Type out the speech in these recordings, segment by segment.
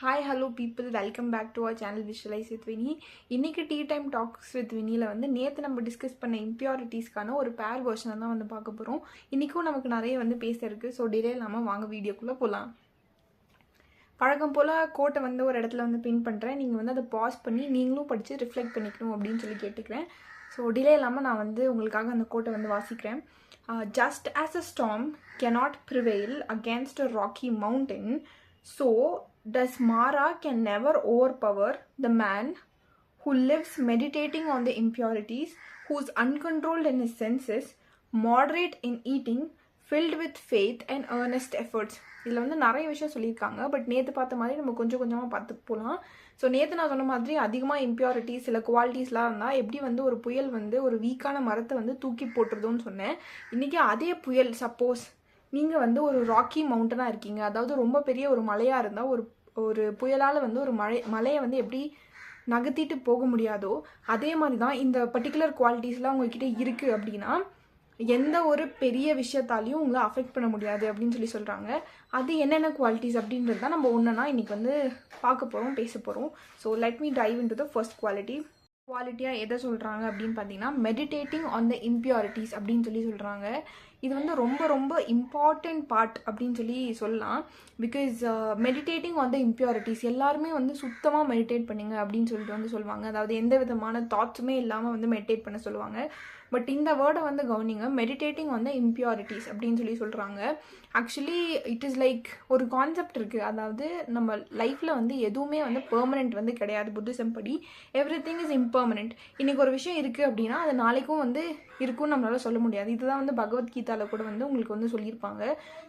Hi hello people, welcome back to our channel visualize with Vini. இன்றைக்கி tea time talks with வினியில் வந்து நேற்று நம்ம டிஸ்கஸ் பண்ண இம்பியூரிட்டிஸ்க்கான ஒரு பேர் வெர்ஷனை தான் வந்து பார்க்க போகிறோம். இன்றைக்கும் நமக்கு நிறைய வந்து பேச இருக்குது. ஸோ டிலே இல்லாமல் வாங்க வீடியோக்குள்ளே போகலாம். பழக்கம் போல் கோட்டை வந்து ஒரு இடத்துல வந்து பின் பண்ணுறேன். நீங்கள் வந்து அதை பாஸ் பண்ணி நீங்களும் படித்து ரிஃப்ளெக்ட் பண்ணிக்கணும் அப்படின்னு சொல்லி கேட்டுக்கிறேன். ஸோ டிலே இல்லாமல் நான் வந்து உங்களுக்காக அந்த கோட்டை வந்து வாசிக்கிறேன். Just as a storm cannot prevail against a rocky mountain, so does Mara can never overpower the man who lives meditating on the impurities, who is uncontrolled in his senses, moderate in eating, filled with faith and earnest efforts. இதில் வந்து நிறைய விஷயம் சொல்லியிருக்காங்க. But நேற்று பார்த்த மாதிரி நம்ம கொஞ்சம் கொஞ்சமாக பார்த்து போகலாம். ஸோ நேற்று நான் சொன்ன மாதிரி அதிகமாக இம்பியூரிட்டிஸ் சில குவாலிட்டிஸ்லாம் இருந்தால் எப்படி வந்து ஒரு புயல் வந்து ஒரு வீக்கான மரத்தை வந்து தூக்கி போட்டுருதோன்னு சொன்னேன். இன்றைக்கி அதே புயல் சப்போஸ் நீங்கள் வந்து ஒரு ராக்கி மவுண்டனாக இருக்கீங்க, அதாவது ரொம்ப பெரிய ஒரு மலையாக இருந்தால் ஒரு புயலால் வந்து ஒரு மலையை வந்து எப்படி நகர்த்திட்டு போக முடியாதோ அதே மாதிரி தான் இந்த பர்டிகுலர் குவாலிட்டிஸ்லாம் உங்கள்கிட்ட இருக்குது அப்படின்னா எந்த ஒரு பெரிய விஷயத்தாலையும் உங்களை அஃபெக்ட் பண்ண முடியாது அப்படின்னு சொல்லி சொல்கிறாங்க. அது என்னென்ன குவாலிட்டிஸ் அப்படின்றது தான் நம்ம ஒன்றுனா இன்றைக்கி வந்து பார்க்க போகிறோம், பேச போகிறோம். So let me dive into the first குவாலிட்டியாக எதை சொல்கிறாங்க அப்படின்னு பார்த்தீங்கன்னா மெடிடேட்டிங் ஆன் த இம்பியூரிட்டிஸ் அப்படின்னு சொல்லி சொல்கிறாங்க. இது வந்து ரொம்ப ரொம்ப இம்பார்ட்டண்ட் பார்ட் அப்படின்னு சொல்லி சொல்லலாம். Because meditating on the impurities எல்லாருமே வந்து சுத்தமாக மெடிடேட் பண்ணுங்க அப்படின்னு சொல்லிட்டு வந்து சொல்லுவாங்க. அதாவது எந்த விதமான தாட்ஸுமே இல்லாமல் வந்து மெடிடேட் பண்ண சொல்லுவாங்க. பட் இந்த வேர்டை வந்து கவனிங்க, மெடிடேட்டிங் ஆன் த இம்பியூரிட்டிஸ் அப்படின்னு சொல்லி சொல்கிறாங்க. ஆக்சுவலி இட் இஸ் லைக் ஒரு கான்செப்ட் இருக்குது. அதாவது நம்ம லைஃப்பில் வந்து எதுவுமே வந்து பெர்மனெண்ட் வந்து கிடையாது. புத்திசம் படி எவ்ரி திங் இஸ் இம்பெர்மனெண்ட். இன்றைக்கி ஒரு விஷயம் இருக்குது அப்படின்னா அது நாளைக்கும் வந்து இருக்குன்னு நம்மளால சொல்ல முடியாது. இதுதான் வந்து பகவத்கீதாவில் கூட வந்து உங்களுக்கு வந்து சொல்லியிருப்பாங்க.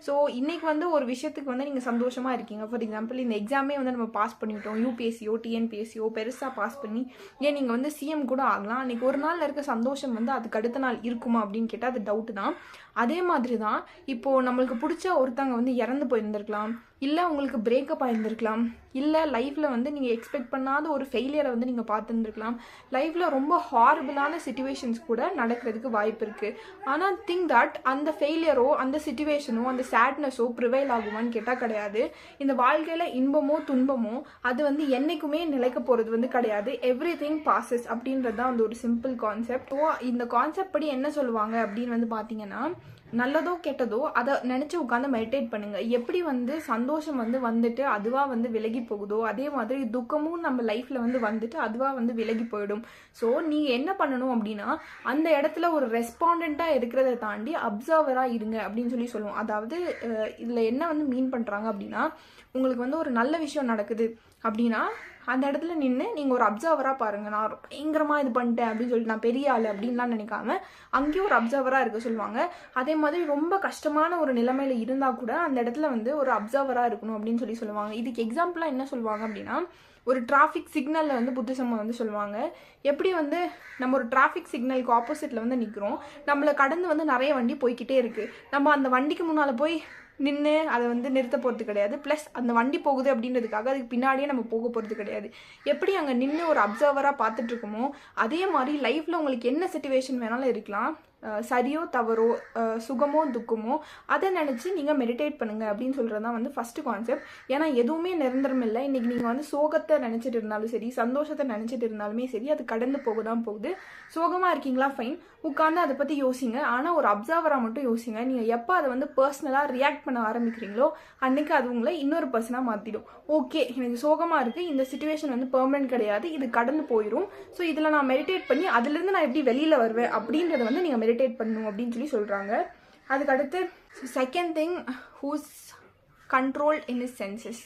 ஸோ இன்றைக்கி வந்து ஒரு விஷயத்துக்கு வந்து நீங்கள் சந்தோஷமாக இருக்கீங்க. ஃபார் எக்ஸாம்பிள் இந்த எக்ஸாமே வந்து நம்ம பாஸ் பண்ணிவிட்டோம், யூபிஎஸ்சியோ டிஎன்பிஎஸ்சியோ பெருசாக பாஸ் பண்ணி ஏன் நீங்கள் வந்து சிஎம் கூட ஆகலாம். அன்றைக்கி ஒரு நாள் இருக்க சந்தோஷம் வந்து அதுக்கு அடுத்த நாள் இருக்குமா அப்படின்னு கேட்டால் அது டவுட்டு தான். அதே மாதிரி தான் இப்போது நம்மளுக்கு பிடிச்ச ஒருத்தங்க வந்து இறந்து போயிருந்திருக்கலாம், இல்லை உங்களுக்கு பிரேக்கப் ஆகியிருந்திருக்கலாம், இல்லை லைஃப்பில் வந்து நீங்கள் எக்ஸ்பெக்ட் பண்ணாத ஒரு ஃபெயிலியரை வந்து நீங்கள் பார்த்துருந்துருக்கலாம். லைஃப்பில் ரொம்ப ஹாரிபிளான சிச்சுவேஷன்ஸ் கூட நடக்கிறதுக்கு வாய்ப்பு இருக்குது. ஆனால் திங்க் தட் அந்த ஃபெயிலியரோ அந்த சிச்சுவேஷனோ அந்த சேட்னஸோ ப்ரிவைல் ஆகுமான்னு கேட்டால் கிடையாது. இந்த வாழ்க்கையில் இன்பமோ துன்பமோ அது வந்து என்றைக்குமே நிலைக்க போகிறது வந்து கிடையாது. எவ்ரி திங் பாசஸ் அப்படின்றது தான் வந்து ஒரு சிம்பிள் கான்செப்ட். ஸோ இந்த கான்செப்ட் படி என்ன சொல்லுவாங்க அப்படின்னு வந்து பார்த்தீங்கன்னா, நல்லதோ கெட்டதோ அதை நினச்சி உட்காந்து மெடிடேட் பண்ணுங்கள். எப்படி வந்து சந்தோஷம் வந்து வந்துட்டு அதுவாக வந்து விலகி போகுதோ அதே மாதிரி துக்கமும் நம்ம லைஃப்பில் வந்து வந்துட்டு அதுவாக வந்து விலகி போயிடும். ஸோ நீங்கள் என்ன பண்ணணும் அப்படின்னா அந்த இடத்துல ஒரு ரெஸ்பாண்டண்ட்டாக இருக்கிறத தாண்டி அப்சர்வராக இருங்க அப்படின்னு சொல்லி சொல்லுவோம். அதாவது இதில் என்ன வந்து மீன் பண்ணுறாங்க அப்படின்னா, உங்களுக்கு வந்து ஒரு நல்ல விஷயம் நடக்குது அப்படின்னா அந்த இடத்துல நின்று நீங்கள் ஒரு அப்சர்வராக பாருங்கள். நான் பயங்கரமாக இது பண்ணிட்டேன் அப்படின்னு சொல்லிட்டு நான் பெரிய ஆள் அப்படின்லாம் நினைக்காம அங்கேயும் ஒரு அப்சர்வராக இருக்க சொல்லுவாங்க. அதே மாதிரி ரொம்ப கஷ்டமான ஒரு நிலைமையில் இருந்தால் கூட அந்த இடத்துல வந்து ஒரு அப்சர்வராக இருக்கணும் அப்படின்னு சொல்லி சொல்லுவாங்க. இதுக்கு எக்ஸாம்பிளாக என்ன சொல்லுவாங்க அப்படின்னா, ஒரு டிராஃபிக் சிக்னலில் வந்து புத்திசம் வந்து சொல்லுவாங்க. எப்படி வந்து நம்ம ஒரு டிராஃபிக் சிக்னலுக்கு ஆப்போசிட்டில் வந்து நிற்கிறோம், நம்மளை கடந்து வந்து நிறைய வண்டி போய்கிட்டே இருக்குது. நம்ம அந்த வண்டிக்கு முன்னால் போய் நின்று அதை வந்து நிறுத்த போகிறது கிடையாது. ப்ளஸ் அந்த வண்டி போகுது அப்படின்றதுக்காக அதுக்கு பின்னாடியே நம்ம போக போகிறது கிடையாது. எப்படி அங்கே நின்று ஒரு அப்சர்வராக பார்த்துட்டு இருக்கோமோ அதே மாதிரி லைஃப்பில் உங்களுக்கு என்ன சிச்சுவேஷன் வேணாலும் இருக்கலாம், சரியோ தவறோ சுகமோ துக்கமோ அதை நினச்சி நீங்கள் மெடிடேட் பண்ணுங்கள் அப்படின்னு சொல்கிறது தான் வந்து ஃபஸ்ட்டு கான்செப்ட். ஏன்னா எதுவுமே நிரந்தரம் இல்லை. இன்றைக்கி நீங்கள் வந்து சோகத்தை நினச்சிட்டு இருந்தாலும் சரி, சந்தோஷத்தை நினச்சிட்டு இருந்தாலுமே சரி, அது கடந்து போக தான் போகுது. சோகமாக இருக்கீங்களா, ஃபைன், உட்காந்து அதை பற்றி யோசிங்க. ஆனால் ஒரு அப்சர்வராக மட்டும் யோசிங்க. நீங்கள் எப்போ அதை வந்து பர்சனலாக ரியாக்ட் பண்ண ஆரம்பிக்கிறீங்களோ அன்றைக்கி அது உங்களை இன்னொரு பர்சனாக மாற்றிடும். ஓகே, எனக்கு சோகமாக இருக்குது, இந்த சிச்சுவேஷன் வந்து பெர்மனெண்ட் கிடையாது, இது கடந்து போயிடும். ஸோ இதில் நான் மெடிடேட் பண்ணி அதுலேருந்து நான் எப்படி வெளியில் வருவேன் அப்படின்றத வந்து நீங்கள் மெடிடேட் பண்ணணும் அப்படின்னு சொல்லி சொல்கிறாங்க. அதுக்கு அடுத்து second thing, who's controlled in his senses.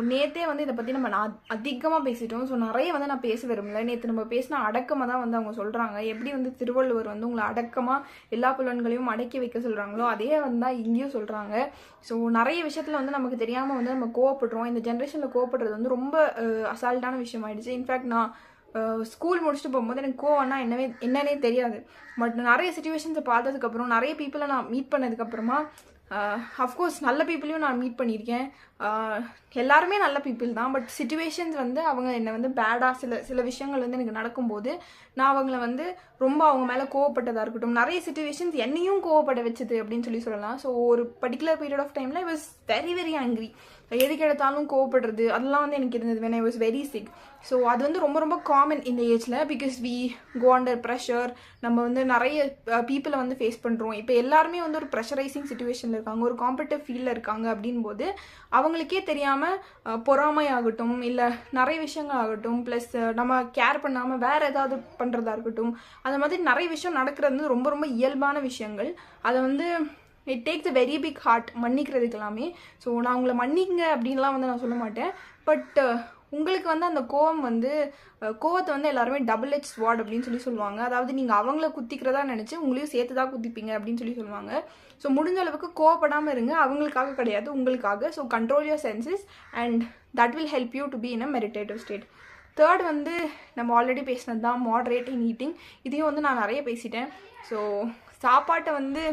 நேற்றே வந்து இதை பற்றி நம்ம அதிகமாக பேசிட்டோம். ஸோ நிறைய வந்து நான் பேச விரும்பல. நேற்று நம்ம பேசினா அடக்கமாக தான் வந்து அவங்க சொல்கிறாங்க. எப்படி வந்து திருவள்ளுவர் வந்து உங்களை அடக்கமாக எல்லா புலன்களையும் அடக்கி வைக்க சொல்கிறாங்களோ அதே வந்து தான் இங்கேயும் சொல்கிறாங்க. ஸோ நிறைய விஷயத்தில் வந்து நமக்கு தெரியாமல் வந்து நம்ம கோவப்படுறோம். இந்த ஜென்ரேஷனில் கோவப்படுறது வந்து ரொம்ப அசால்ட்டான விஷயம் ஆயிடுச்சு. இன்ஃபேக்ட் நான் ஸ்கூல் முடிச்சுட்டு போகும்போது எனக்கு கோவம்னா என்னன்னே தெரியாது. பட் நிறைய சுச்சுவேஷன்ஸை பார்த்ததுக்கப்புறம் நிறைய பீப்புளை நான் மீட் பண்ணதுக்கப்புறமா அஃப்கோர்ஸ் நல்ல பீப்புளையும் நான் மீட் பண்ணியிருக்கேன். எல்லாருமே நல்ல பீப்புள் தான். பட் சிச்சுவேஷன்ஸ் வந்து அவங்க என்னை வந்து பேடாக சில விஷயங்கள் வந்து எனக்கு நடக்கும்போது நான் அவங்கள வந்து ரொம்ப அவங்க மேலே கோவப்பட்டதாக இருக்கட்டும், நிறைய சிச்சுவேஷன்ஸ் என்னையும் கோவப்பட வச்சுது அப்படின்னு சொல்லி சொல்லலாம். ஸோ ஒரு பர்டிகுலர் பீரியட் ஆஃப் டைமில் I was very very angry. எதுக்கு எடுத்தாலும் கோவப்படுறது அதெல்லாம் வந்து எனக்கு இருந்தது when I was very sick. So அது வந்து ரொம்ப ரொம்ப காமன் இந்த ஏஜில், because we go under pressure. நம்ம வந்து நிறைய பீப்புளை வந்து ஃபேஸ் பண்ணுறோம். இப்போ எல்லாருமே வந்து ஒரு ப்ரெஷரைசிங் சுச்சுவேஷனில் இருக்காங்க, ஒரு காம்படிட்டிவ் ஃபீல்டில் இருக்காங்க. அப்படின் போது அவங்களுக்கே தெரியாமல் பொறாமை ஆகட்டும், இல்லை நிறைய விஷயங்கள் ஆகட்டும், ப்ளஸ் நம்ம கேர் பண்ணாமல் வேறு ஏதாவது பண்ணுறதா இருக்கட்டும், அந்த மாதிரி நிறைய விஷயம் நடக்கிறது வந்து ரொம்ப ரொம்ப இயல்பான விஷயங்கள். அதை வந்து it takes a very big heart மன்னிக்கிறதுக்கு எல்லாமே. ஸோ நான் உங்களை மன்னிங்க அப்படின்லாம் வந்து நான் சொல்ல மாட்டேன். பட் உங்களுக்கு வந்து அந்த கோவம் வந்து கோவத்தை வந்து எல்லாருமே டபுள் எட்ஜ் ஸ்வார்ட் அப்படின்னு சொல்லுவாங்க. அதாவது நீங்கள் அவங்கள குத்திக்கிறதா நினச்சி உங்களையும் சேர்த்து தான் குத்திப்பீங்க அப்படின்னு சொல்லுவாங்க. ஸோ முடிஞ்ச அளவுக்கு கோவப்படாமல் இருங்க, அவங்களுக்காக கிடையாது, உங்களுக்காக. So control your census and that will help you to be in a meditative state. Third வந்து நம்ம ஆல்ரெடி பேசினது தான் மாட்ரேட் இன் ஈட்டிங். இதையும் வந்து நான் நிறைய பேசிட்டேன். ஸோ சாப்பாட்டை வந்து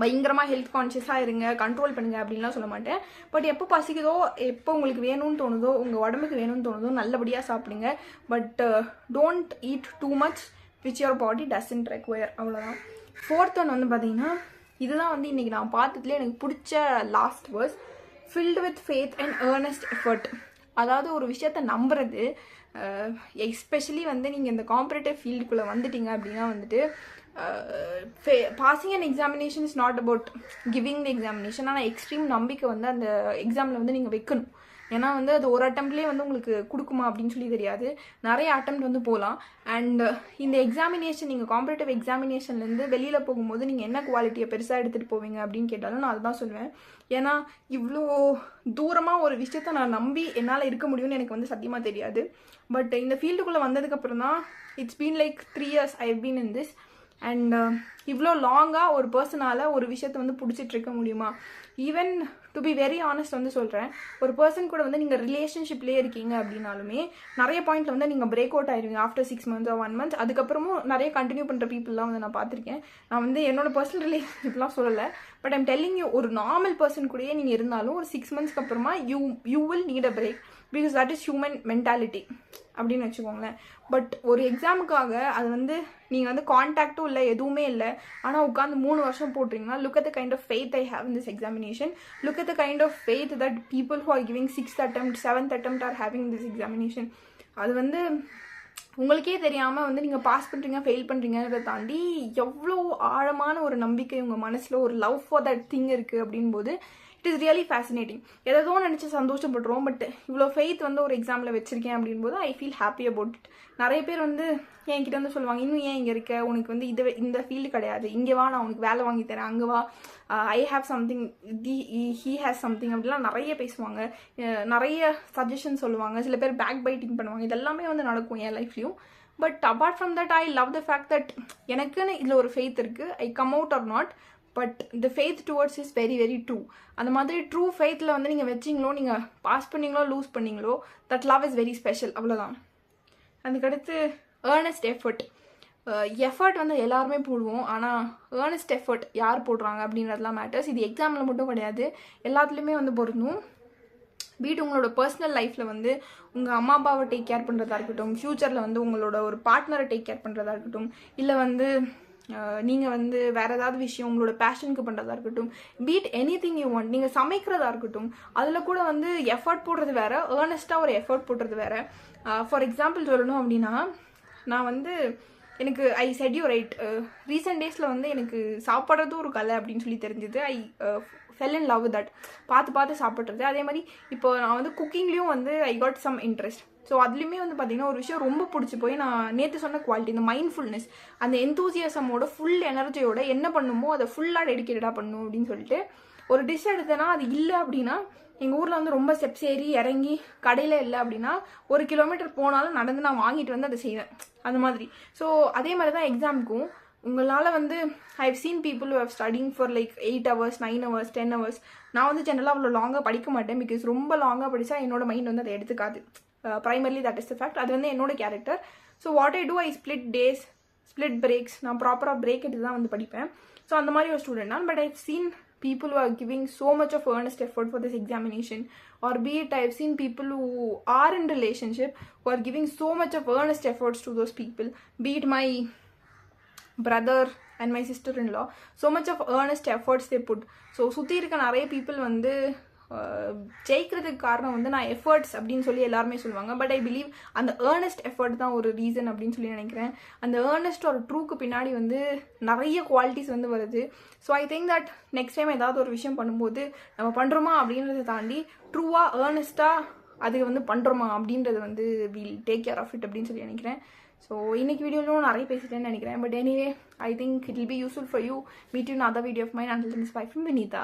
பயங்கரமாக ஹெல்த் கான்ஷியஸாக இருங்க, கண்ட்ரோல் பண்ணுங்கள் அப்படின்லாம் சொல்ல மாட்டேன். பட் எப்போ பசிக்குதோ, எப்போ உங்களுக்கு வேணும்னு தோணுதோ, உங்கள் உடம்புக்கு வேணும்னு தோணுதோ நல்லபடியாக சாப்பிடுங்க. But don't eat too much which your body doesn't require. அவ்வளோதான். ஃபோர்த் ஒன் வந்து பார்த்தீங்கன்னா, இதுதான் வந்து இன்றைக்கி நான் பார்த்ததுலேயே எனக்கு பிடிச்ச last verse, filled with faith and earnest effort. அதாவது ஒரு விஷயத்தை நம்புறது, எஸ்பெஷலி வந்து நீங்கள் இந்த காம்படிட்டிவ் ஃபீல்டுக்குள்ளே வந்துட்டீங்க அப்படின்னா வந்துட்டு passing and examination is not about giving the examination. ஆனால் எக்ஸ்ட்ரீம் நம்பிக்கை வந்து அந்த எக்ஸாமில் வந்து நீங்கள் வைக்கணும். ஏன்னா வந்து அது ஒரு அட்டம்ப்ட்லேயே வந்து உங்களுக்கு கொடுக்குமா அப்படின்னு சொல்லி தெரியாது, நிறைய அட்டம்ப்ட் வந்து போகலாம். அண்ட் இந்த எக்ஸாமினேஷன், நீங்கள் காம்படிட்டிவ் எக்ஸாமினேஷன்லேருந்து வெளியில் போகும்போது நீங்கள் என்ன குவாலிட்டியை பெருசாக எடுத்துகிட்டு போவீங்க அப்படின்னு கேட்டாலும் நான் அதுதான் சொல்லுவேன். ஏன்னா இவ்வளோ தூரமாக ஒரு விஷயத்த நான் நம்பி என்னால் இருக்க முடியும்னு எனக்கு வந்து சத்தியமாக தெரியாது. பட் இந்த ஃபீல்டுக்குள்ளே வந்ததுக்கப்புறம் தான் it's been like 3 years I have been in this. And இவ்வளோ லாங்காக ஒரு பர்சனால் ஒரு விஷயத்தை வந்து பிடிச்சிட்டு இருக்க முடியுமா? Even to be very honest வந்து சொல்கிறேன், ஒரு பர்சன் கூட வந்து நீங்கள் ரிலேஷன்ஷிப்லேயே இருக்கீங்க அப்படின்னாலுமே நிறைய பாயிண்ட்டில் வந்து நீங்கள் பிரேக் அவுட் ஆயிடுவீங்க ஆஃப்டர் 6 months or 1 month. அதுக்கப்புறமும் நிறைய கண்டினியூ பண்ணுற பீப்புளெலாம் வந்து நான் பார்த்துருக்கேன். நான் வந்து என்னோட பர்சனல் ரிலேஷன்ஷிப்லாம் சொல்லலை, பட் ஐம் டெல்லிங் யூ, ஒரு நார்மல் பர்சன் கூடயே நீங்கள் இருந்தாலும் ஒரு 6 monthsக்கு அப்புறமா you will need a break, because that is human mentality அப்படின்னு வச்சுக்கோங்களேன். பட் ஒரு எக்ஸாமுக்காக அது வந்து நீங்கள் வந்து கான்டாக்டும் இல்லை, எதுவுமே இல்லை, ஆனால் உட்காந்து 3 வருஷம் போட்டுறீங்கன்னா, look at the kind of faith I have in this examination. Look at the kind of faith that people who are giving 6th attempt 7th attempt or having this examination. அது வந்து உங்களுக்கே தெரியாமல் வந்து நீங்கள் பாஸ் பண்ணுறீங்க, fail பண்ணுறீங்கிறத தாண்டி எவ்வளோ ஆழமான ஒரு நம்பிக்கை உங்கள் மனசில், ஒரு லவ் ஃபார் தட் திங் இருக்குது அப்படின் போது இட் இஸ் ரியலி ஃபேசினேட்டிங். ஏதோ நினச்சி சந்தோஷப்படுறோம், பட் இவ்வளோ ஃபெய்த் வந்து ஒரு எக்ஸாமில் வச்சுருக்கேன் அப்படின் போது I feel happy about it. நிறைய பேர் வந்து என்கிட்ட வந்து சொல்லுவாங்க, இன்னும் ஏன் இங்கே இருக்க, உனக்கு வந்து இந்த ஃபீல்டு கிடையாது, இங்கே வா, நான் உனக்கு வேலை வாங்கி தரேன், அங்கே வா, I have something, he has something அப்படிலாம் நிறைய பேசுவாங்க, நிறைய சஜஷன் சொல்லுவாங்க. சில பேர் பேக் பைட்டிங் பண்ணுவாங்க. இதெல்லாமே வந்து நடக்கும் என் லைஃப்லையும். But apart from that I love the fact that எனக்குன்னு இதில் ஒரு ஃபெய்த் இருக்குது. I come out or not, but the faith towards is very very true. அந்த மாதிரி ட்ரூ ஃபெய்த்தில் வந்து நீங்கள் வச்சிங்களோ, நீங்கள் பாஸ் பண்ணிங்களோ லூஸ் பண்ணிங்களோ, that love is very special. அவ்வளோதான். அதுக்கடுத்து ஏர்னஸ்ட் எஃபர்ட். எஃபர்ட் வந்து எல்லாருமே போடுவோம், ஆனால் ஏர்னஸ்ட் எஃபர்ட் யார் போடுறாங்க அப்படின்றதுலாம் மேட்டர்ஸ். இது எக்ஸாமில் மட்டும் கிடையாது, எல்லாத்துலேயுமே வந்து பொருந்தும். பீட் உங்களோட பர்சனல் லைஃப்பில் வந்து உங்கள் அம்மா அப்பாவை டேக் கேர் பண்ணுறதா இருக்கட்டும், ஃப்யூச்சரில் வந்து உங்களோட ஒரு பார்ட்னரை டேக் கேர் பண்ணுறதா இருக்கட்டும், இல்லை வந்து நீங்கள் வந்து வேறு ஏதாவது விஷயம் உங்களோட பேஷனுக்கு பண்ணுறதா இருக்கட்டும், be it anything you want, நீங்கள் சமைக்கிறதா இருக்கட்டும், அதில் கூட வந்து எஃபர்ட் போடுறது வேறு, ஏர்னஸ்ட்டாக ஒரு எஃபர்ட் போடுறது வேறு. ஃபார் எக்ஸாம்பிள் சொல்லணும் அப்படின்னா, நான் வந்து எனக்கு I said you right, recent டேஸில் வந்து எனக்கு சாப்பிட்றதும் ஒரு கலை அப்படின்னு சொல்லி தெரிஞ்சுது. I fell in love that, பார்த்து சாப்பிட்றது. அதே மாதிரி இப்போ நான் வந்து குக்கிங்லேயும் வந்து I got some interest. So அதுலேயுமே வந்து பார்த்திங்கன்னா ஒரு விஷயம் ரொம்ப பிடிச்சி போய், நான் நேற்று சொன்ன குவாலிட்டி, இந்த மைண்ட்ஃபுல்னஸ், அந்த எந்தூசியசமோட ஃபுல் எனர்ஜியோட என்ன பண்ணுமோ அதை ஃபுல்லாக டெடிக்கேட்டடாக பண்ணணும் அப்படின்னு சொல்லிட்டு ஒரு டிஷ் எடுத்தேன்னா, அது இல்லை அப்படின்னா, எங்கள் ஊரில் வந்து ரொம்ப ஸ்டெப்ஸ் ஏறி இறங்கி கடையில் இல்லை அப்படின்னா 1 கிலோமீட்டர் போனாலும் நடந்து நான் வாங்கிட்டு வந்து அதை செய்வேன், அந்த மாதிரி. ஸோ அதே மாதிரி தான் எக்ஸாமுக்கும் உங்களால் வந்து I have seen people who have studying for like 8 hours 9 hours 10 hours. நான் வந்து ஜென்ரலாக அவ்வளோ லாங்காக படிக்க மாட்டேன், பிகாஸ் ரொம்ப லாங்காக படித்தா என்னோட மைண்ட் வந்து அதை எடுத்துக்காது. Primarily that is the fact. அது வந்து என்னோட character. So what I do, I split days, split breaks. நான் ப்ராப்பராக பிரேக் எடுத்து தான் வந்து படிப்பேன். ஸோ அந்த மாதிரி ஒரு ஸ்டூடெண்ட் தான். But I have seen people who are giving so much of earnest effort for this examination, or be it I have seen people who are in relationship who are giving so much of earnest efforts to those people, be it my brother and my sister-in-law, so much of earnest efforts they put. So சுற்றி இருக்க நிறைய people வந்து ஜெயிக்கிறதுக்கு காரணம் வந்து நான் efforts அப்படின்னு சொல்லி எல்லாருமே சொல்லுவாங்க. பட் ஐ பிலீவ் அந்த ஏர்னஸ்ட் எஃபர்ட் தான் ஒரு ரீசன் அப்படின்னு சொல்லி நினைக்கிறேன். அந்த ஏர்னஸ்ட் ஒரு ட்ரூக்கு பின்னாடி வந்து நிறைய குவாலிட்டிஸ் வந்து வருது. So I think that next time ஏதாவது ஒரு விஷயம் பண்ணும்போது நம்ம பண்ணுறோமா அப்படின்றத தாண்டி ட்ரூவாக ஏர்னஸ்ட்டாக அது வந்து பண்ணுறோமா அப்படின்றது வந்து will take care of it அப்படின்னு சொல்லி நினைக்கிறேன். ஸோ இன்னைக்கு வீடியோவிலும் நிறைய பேசிட்டேன்னு நினைக்கிறேன். But anyway I think it will be useful for you. Meet you in another video of mine. Until then, bye from Vinita.